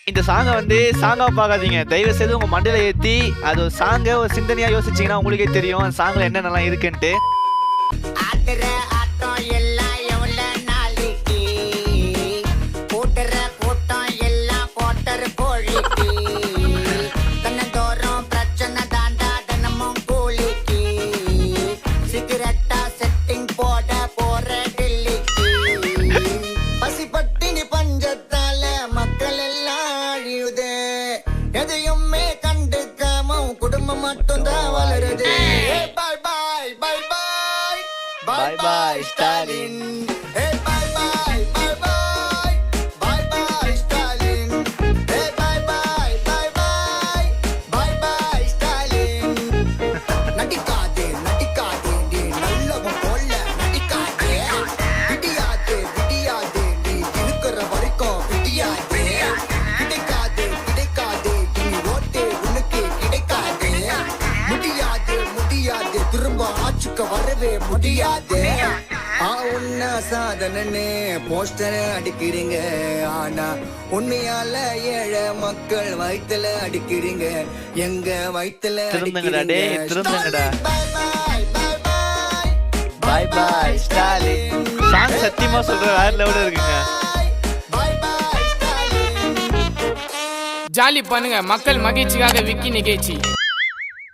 இந்த சாங்கை வந்து சாங்கா பார்க்காதீங்க, தயவு செய்து உங்க மண்டையில ஏத்தி அது ஒரு சாங்கை ஒரு சிந்தனையா யோசிச்சீங்கன்னா உங்களுக்கே தெரியும் அந்த சாங்ல என்னென்னலாம் இருக்குன்ட்டு. எதையுமே கண்டுக்காம குடும்பம் மட்டும் தான் வளருது. Bye bye bye bye bye bye Stalin. Bye bye bye bye bye bye Stalin. Bye bye bye bye bye bye Stalin. நடிக்காதே நடிக்காதே நீ நல்லவன் போல நடிக்காதே. விடியாதே விடியாதே நீ இருக்கிற வரைக்கும் விடியாதே. கிடைக்காதே கிடைக்காதே இனி ஓட்டே உனக்கு கிடைக்காதே. முடியாது முடியாது திரும்ப ஆச்சுக்க வரவே முடியாது. உன்ன சாதனன்னு போஸ்டர் அடிக்கிறீங்க, ஆனா உண்மையால ஏழை மக்கள் வயித்துல அடிக்கிறீங்க. எங்க வயித்துல திருந்துங்கடா திருந்துங்கடா. பாய் பாய் ஸ்டாலின். சாங் சத்தியமா சொல்ற வேற லெவல்ல இருக்குங்க. ஜாலி பண்ணுங்க, மக்கள் மகிழ்ச்சிக்காக விக்கி நிகழ்ச்சி.